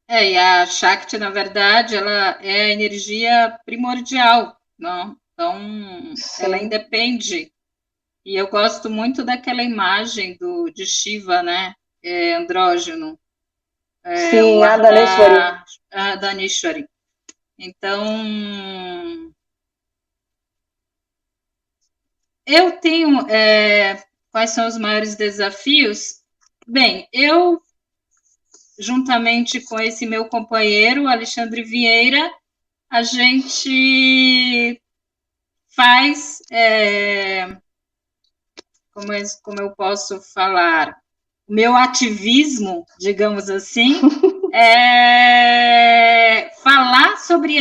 E a Shakti, na verdade, ela é a energia primordial, não? Então, sim, ela independe. E eu gosto muito daquela imagem de Shiva, né? Andrógeno. Sim, a Dhaneshwari. A Dhaneshwari. Então, eu tenho... quais são os maiores desafios? Bem, eu, juntamente com esse meu companheiro, Alexandre Vieira, a gente faz... como eu posso falar, o meu ativismo, digamos assim, é falar sobre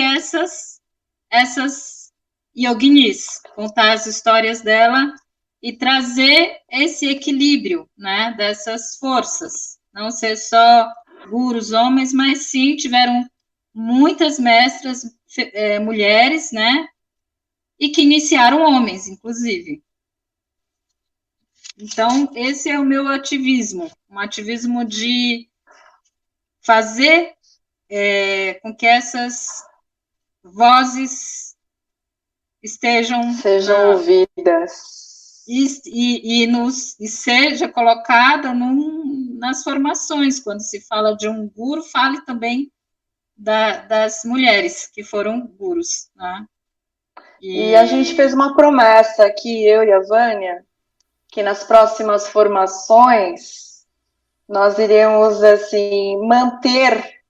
essas yoginis, contar as histórias dela e trazer esse equilíbrio, né, dessas forças, não ser só gurus homens, mas sim tiveram muitas mestras mulheres, né, e que iniciaram homens, inclusive. Então, esse é o meu ativismo, um ativismo de fazer com que essas vozes sejam ouvidas e seja colocada nas formações. Quando se fala de um guru, fale também das mulheres que foram gurus, né? E a gente fez uma promessa aqui, eu e a Vânia, que nas próximas formações nós iremos, assim, manter,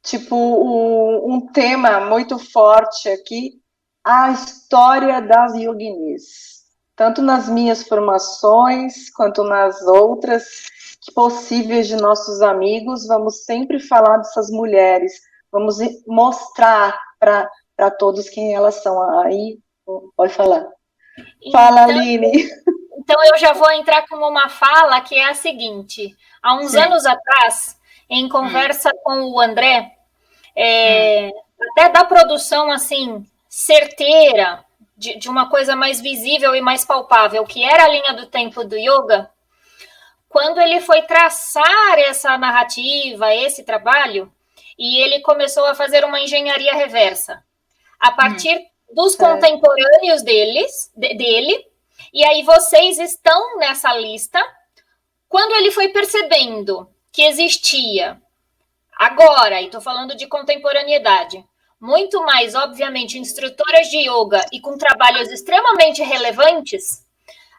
tipo, um tema muito forte aqui, a história das yoginis. Tanto nas minhas formações, quanto nas outras possíveis de nossos amigos, vamos sempre falar dessas mulheres, vamos mostrar para todos quem elas são. Aí, pode falar. Fala, então, Aline. Então, eu já vou entrar com uma fala que é a seguinte. Há uns anos atrás, em conversa com o André, até da produção, assim, certeira, de uma coisa mais visível e mais palpável, que era a linha do tempo do yoga, quando ele foi traçar essa narrativa, esse trabalho, e ele começou a fazer uma engenharia reversa, a partir dos contemporâneos dele, e aí vocês estão nessa lista. Quando ele foi percebendo que existia, agora, e estou falando de contemporaneidade, muito mais, obviamente, instrutoras de yoga e com trabalhos extremamente relevantes,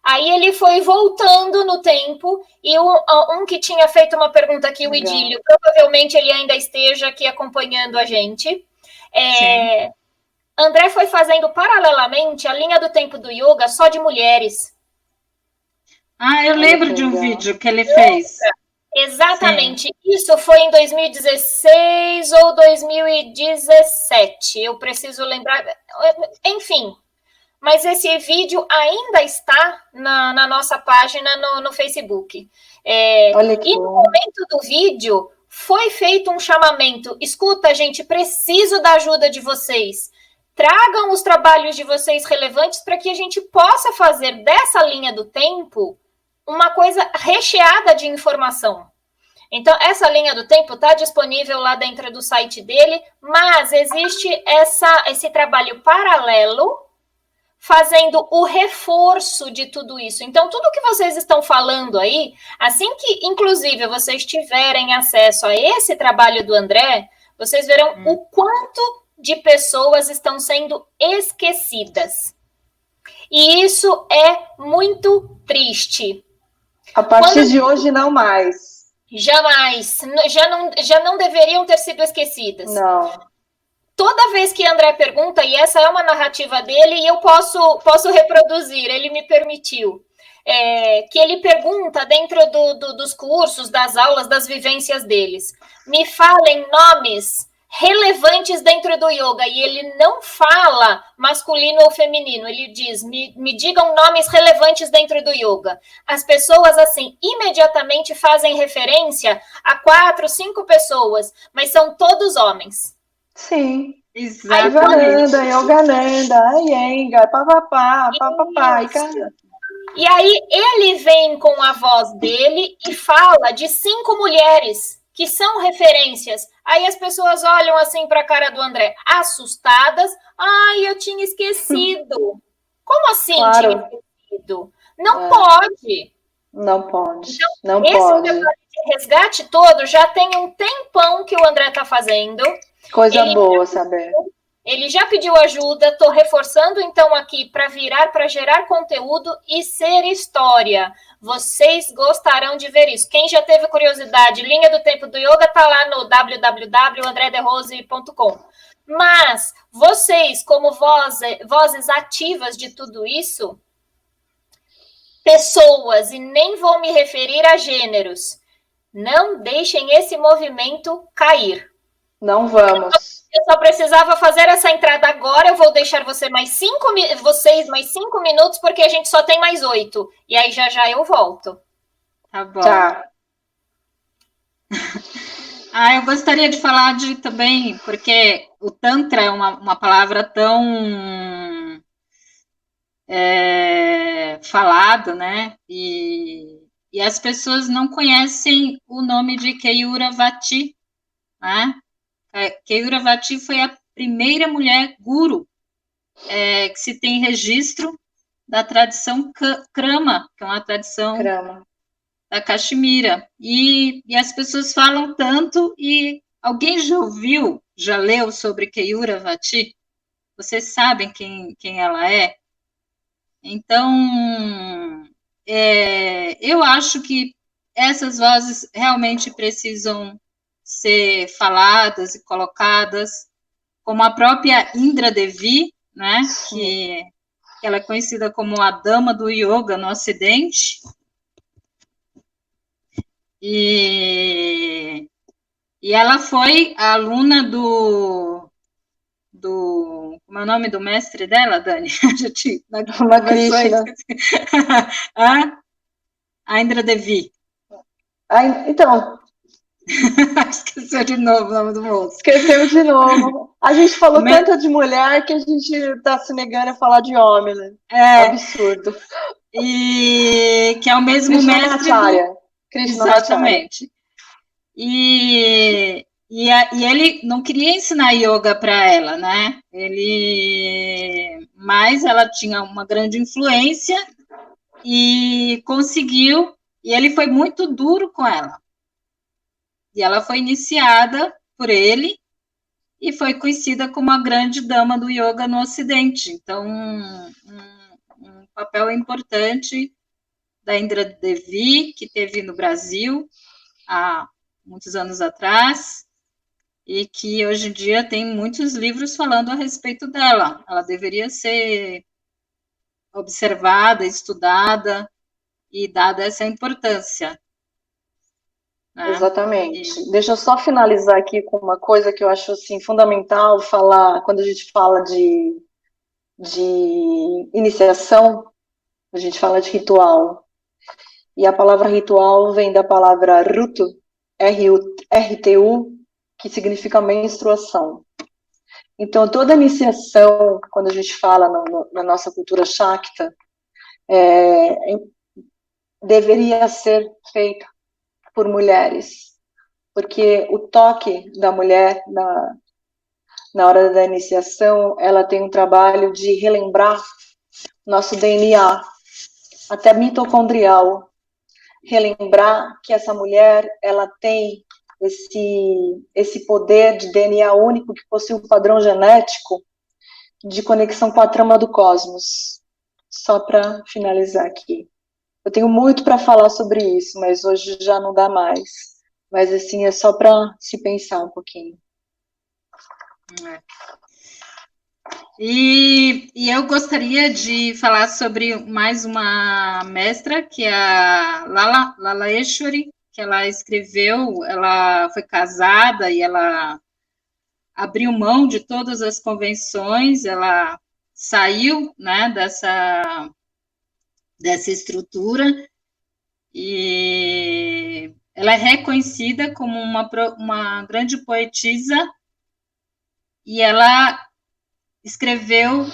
aí ele foi voltando no tempo, e um que tinha feito uma pergunta aqui, o Idílio, provavelmente ele ainda esteja aqui acompanhando a gente. André foi fazendo paralelamente a linha do tempo do yoga só de mulheres. Eu lembro de um vídeo que ele fez. Exatamente. Sim. Isso foi em 2016 ou 2017. Eu preciso lembrar. Enfim, mas esse vídeo ainda está na nossa página no Facebook. E no momento do vídeo foi feito um chamamento. Escuta, gente, preciso da ajuda de vocês. Tragam os trabalhos de vocês relevantes para que a gente possa fazer dessa linha do tempo uma coisa recheada de informação. Então, essa linha do tempo está disponível lá dentro do site dele, mas existe esse trabalho paralelo fazendo o reforço de tudo isso. Então, tudo que vocês estão falando aí, assim que, inclusive, vocês tiverem acesso a esse trabalho do André, vocês verão o quanto de pessoas estão sendo esquecidas. E isso é muito triste. A partir de hoje, não mais. Jamais. Já não deveriam ter sido esquecidas. Não. Toda vez que André pergunta, e essa é uma narrativa dele, e eu posso reproduzir, ele me permitiu, que ele pergunta dentro dos cursos, das aulas, das vivências deles, me falem nomes relevantes dentro do yoga, e ele não fala masculino ou feminino, ele diz, me digam nomes relevantes dentro do yoga. As pessoas, assim, imediatamente fazem referência a 4, 5 pessoas, mas são todos homens. Sim. Exatamente. Yogananda, Iyengar, papapá, papapá, e cara. E aí ele vem com a voz dele e fala de 5 mulheres que são referências. Aí as pessoas olham assim para a cara do André, assustadas. Ai, eu tinha esquecido. Como assim tinha esquecido? Não pode. Não pode. Então, não esse pode. resgate todo já tem um tempão que o André está fazendo. Coisa boa saber. Ele já pediu ajuda, estou reforçando então aqui para gerar conteúdo e ser história. Vocês gostarão de ver isso. Quem já teve curiosidade, Linha do Tempo do Yoga está lá no www.andrederose.com. Mas vocês, como vozes ativas de tudo isso, pessoas, e nem vou me referir a gêneros, não deixem esse movimento cair. Não vamos. Eu só precisava fazer essa entrada agora. Eu vou deixar vocês mais 5 minutos, porque a gente só tem mais 8. E aí já eu volto. Tá bom. Tá. Eu gostaria de falar também, porque o Tantra é uma palavra tão falada, né? E as pessoas não conhecem o nome de Keyuravati, né? Keyuravati foi a primeira mulher guru que se tem registro da tradição Krama, que é uma tradição da Caxemira. E as pessoas falam tanto, e alguém já leu sobre Keyuravati? Vocês sabem quem ela é? Então, eu acho que essas vozes realmente precisam ser faladas e colocadas, como a própria Indra Devi, né, que ela é conhecida como a dama do yoga no Ocidente, e ela foi a aluna do como é o nome do mestre dela, Dani? Uma Krishna. A Indra Devi. Então... Esqueceu de novo o nome do moço. Esqueceu de novo. A gente falou tanto de mulher que a gente está se negando a falar de homem, né? Absurdo. E que é o mesmo mestre. Exatamente. E ele não queria ensinar yoga para ela, né? Mas ela tinha uma grande influência e conseguiu. E ele foi muito duro com ela. E ela foi iniciada por ele e foi conhecida como a grande dama do yoga no Ocidente. Então, um papel importante da Indra Devi, que teve no Brasil há muitos anos atrás, e que hoje em dia tem muitos livros falando a respeito dela. Ela deveria ser observada, estudada e dada essa importância. Exatamente. Deixa eu só finalizar aqui com uma coisa que eu acho assim, fundamental falar, quando a gente fala de iniciação, a gente fala de ritual. E a palavra ritual vem da palavra rutu, R-T-U, que significa menstruação. Então, toda iniciação, quando a gente fala na nossa cultura Shakta, deveria ser feita por mulheres, porque o toque da mulher na hora da iniciação, ela tem um trabalho de relembrar nosso DNA, até mitocondrial. Relembrar que essa mulher, ela tem esse poder de DNA único que possui um padrão genético de conexão com a trama do cosmos. Só para finalizar aqui. Eu tenho muito para falar sobre isso, mas hoje já não dá mais. Mas, assim, é só para se pensar um pouquinho. E eu gostaria de falar sobre mais uma mestra, que é a Lala Eshwari, que ela escreveu, ela foi casada e ela abriu mão de todas as convenções, ela saiu, né, dessa estrutura, e ela é reconhecida como uma grande poetisa, e ela escreveu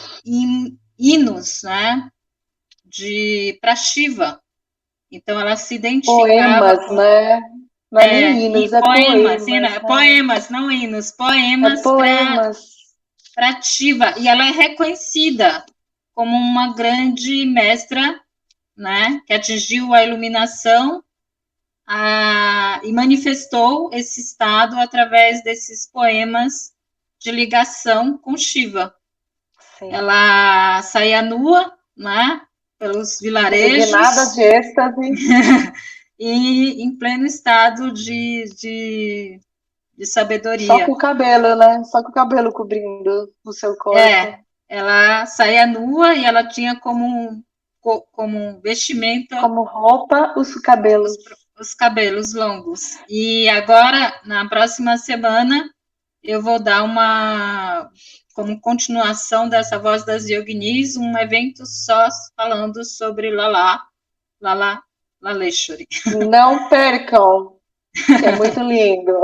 hinos, né, para Shiva. Então, ela se identificava... Poemas, né? Não é nem hinos, é poemas. Né? Poemas, não hinos, poemas, para Shiva. E ela é reconhecida como uma grande mestra, né, que atingiu a iluminação e manifestou esse estado através desses poemas de ligação com Shiva. Sim. Ela saía nua, né, pelos vilarejos. Nada de êxtase. E em pleno estado de sabedoria. Só com o cabelo, né? Só com o cabelo cobrindo o seu corpo. Ela saía nua e ela tinha como vestimenta... Como roupa, os cabelos. Os cabelos longos. E agora, na próxima semana, eu vou dar como continuação dessa Voz das Yoginis, um evento só falando sobre Laleshwari. Não percam, é muito lindo.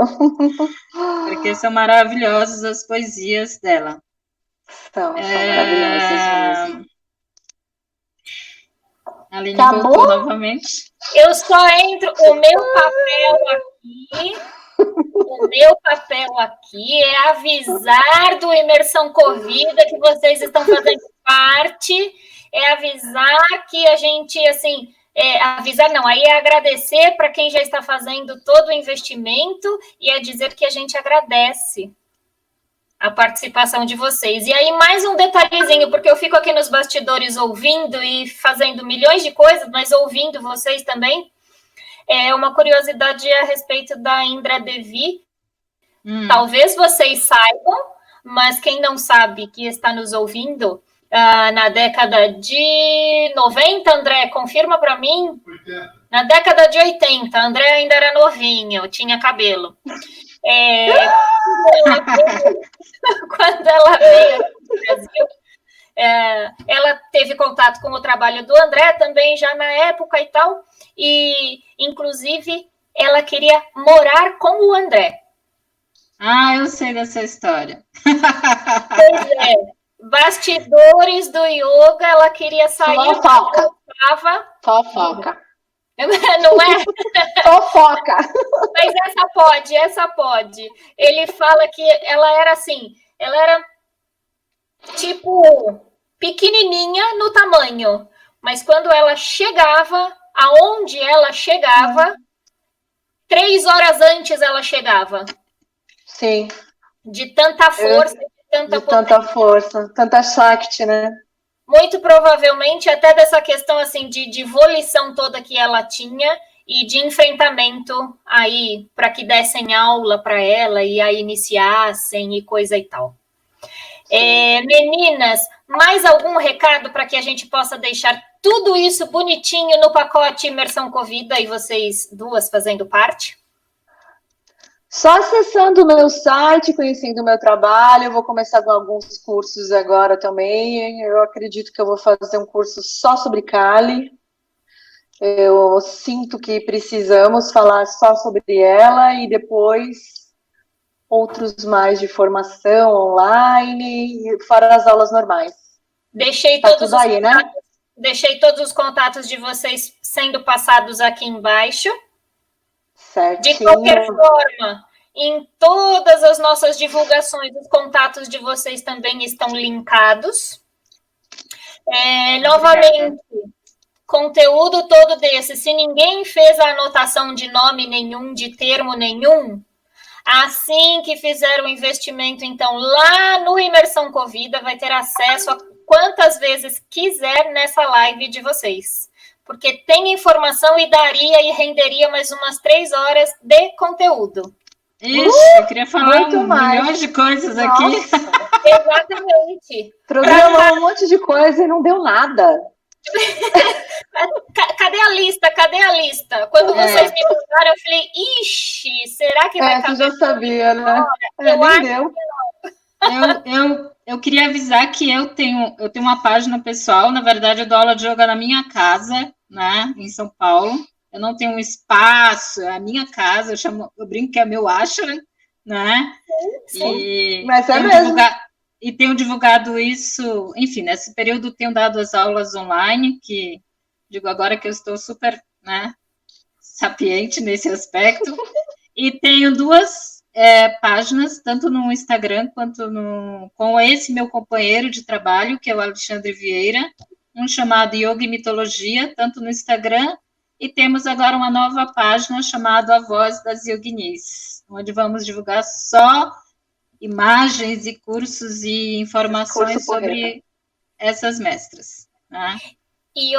Porque são maravilhosas as poesias dela. São maravilhosas mesmo. A Aline voltou novamente. Eu só entro, o meu papel aqui é avisar do Imersão Corrida que vocês estão fazendo parte, é avisar que a gente, assim, avisar não, aí é agradecer para quem já está fazendo todo o investimento e é dizer que a gente agradece a participação de vocês. E aí, mais um detalhezinho, porque eu fico aqui nos bastidores ouvindo e fazendo milhões de coisas, mas ouvindo vocês também. Uma curiosidade a respeito da Indra Devi. Talvez vocês saibam, mas quem não sabe que está nos ouvindo, na década de 90, André, confirma para mim? 80. Na década de 80, André ainda era novinho, tinha cabelo. Quando ela veio aqui no Brasil, ela teve contato com o trabalho do André também já na época e tal, e inclusive ela queria morar com o André. Eu sei dessa história. Pois é, bastidores do yoga, ela queria sair. Fofoca. Não é? Fofoca. Mas essa pode. Ele fala que ela era assim, ela era tipo pequenininha no tamanho, mas quando ela chegava, aonde ela chegava, 3 horas antes ela chegava. Sim. De tanta força, tanta força, tanta Shakti, né? Muito provavelmente até dessa questão assim de volição toda que ela tinha e de enfrentamento aí para que dessem aula para ela e a iniciassem e coisa e tal. Meninas, mais algum recado para que a gente possa deixar tudo isso bonitinho no pacote Imersão Covida e vocês duas fazendo parte? Só acessando o meu site, conhecendo o meu trabalho, eu vou começar com alguns cursos agora também. Eu acredito que eu vou fazer um curso só sobre Kali. Eu sinto que precisamos falar só sobre ela e depois outros mais de formação online, fora as aulas normais. Deixei todos os contatos de vocês sendo passados aqui embaixo. Certinho. De qualquer forma, em todas as nossas divulgações, os contatos de vocês também estão linkados. Novamente, conteúdo todo desse, se ninguém fez a anotação de nome nenhum, de termo nenhum, assim que fizer o investimento, então, lá no Imersão Covida, vai ter acesso a quantas vezes quiser nessa live de vocês. Porque tem informação e daria e renderia mais umas 3 horas de conteúdo. Ixi, eu queria falar milhões de coisas Nossa. aqui. Exatamente. Programou um monte de coisa e não deu nada. Cadê a lista? Cadê a lista? Quando vocês me mandaram, eu falei, ixi, será que vai caber? Você já sabia, né? Eu nem acho deu. Eu queria avisar que eu tenho uma página pessoal, na verdade eu dou aula de yoga na minha casa, né, em São Paulo. Eu não tenho um espaço, é a minha casa, eu brinco que é meu ashram, né? Sim. Mas é mesmo. E tenho divulgado isso, enfim, nesse período tenho dado as aulas online, que digo agora que eu estou super, né, sapiente nesse aspecto, e tenho 2 páginas, tanto no Instagram quanto com esse meu companheiro de trabalho, que é o Alexandre Vieira, um chamado Yoga e Mitologia, tanto no Instagram, e temos agora uma nova página chamada A Voz das Yoginis, onde vamos divulgar só imagens e cursos e informações sobre essas mestras. Né? E,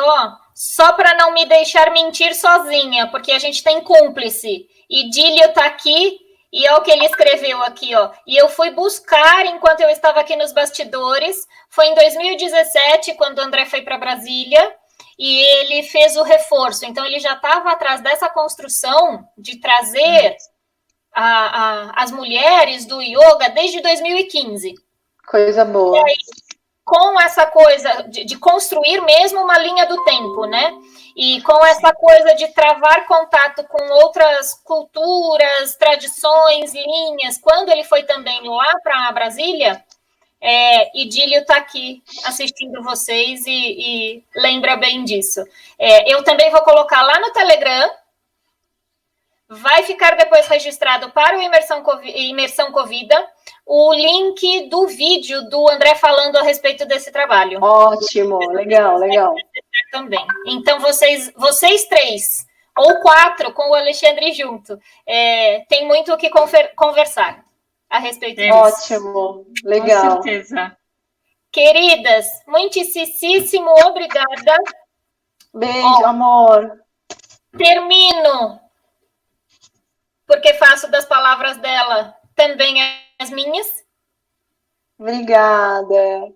só para não me deixar mentir sozinha, porque a gente tem cúmplice. Idílio está aqui, e o que ele escreveu aqui, E eu fui buscar, enquanto eu estava aqui nos bastidores, foi em 2017, quando o André foi para Brasília, e ele fez o reforço. Então, ele já estava atrás dessa construção de trazer as mulheres do yoga desde 2015. Coisa boa. E aí, com essa coisa de construir mesmo uma linha do tempo, né? E com essa coisa de travar contato com outras culturas, tradições, linhas, quando ele foi também lá para Brasília, Idílio está aqui assistindo vocês e lembra bem disso. Eu também vou colocar lá no Telegram, vai ficar depois registrado para o Imersão Covida, o link do vídeo do André falando a respeito desse trabalho. Ótimo, legal. Também. Então, vocês 3 ou 4 com o Alexandre junto, tem muito o que conversar a respeito disso. Ótimo, legal. Com certeza. Queridas, muitíssimo obrigada. Beijo, amor. Termino, porque faço das palavras dela também as minhas. Obrigada.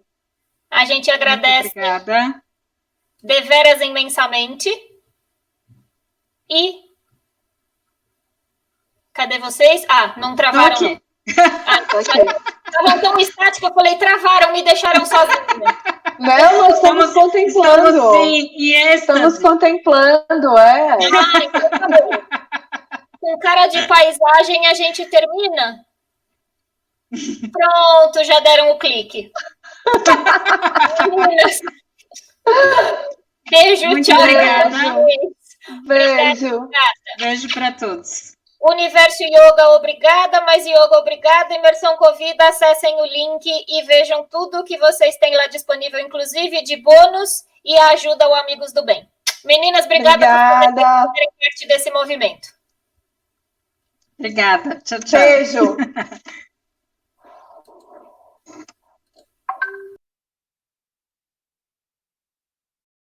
A gente agradece. Muito obrigada. Deveras imensamente. E cadê vocês? Não travaram. Tô aqui. Estavam tão estáticos, eu falei, travaram, me deixaram sozinha. Não, nós estamos contemplando. Estamos contemplando, então tá bom. Com cara de paisagem, a gente termina. Pronto, já deram o clique. Beijo, muito tchau. Obrigada. Beijo. Beijo para todos. Universo Yoga, obrigada. Mais Yoga, obrigada. Imersão Covida, acessem o link e vejam tudo que vocês têm lá disponível, inclusive de bônus e a ajuda ao Amigos do Bem. Meninas, obrigada por fazerem parte desse movimento. Obrigada. Tchau, tchau. Beijo.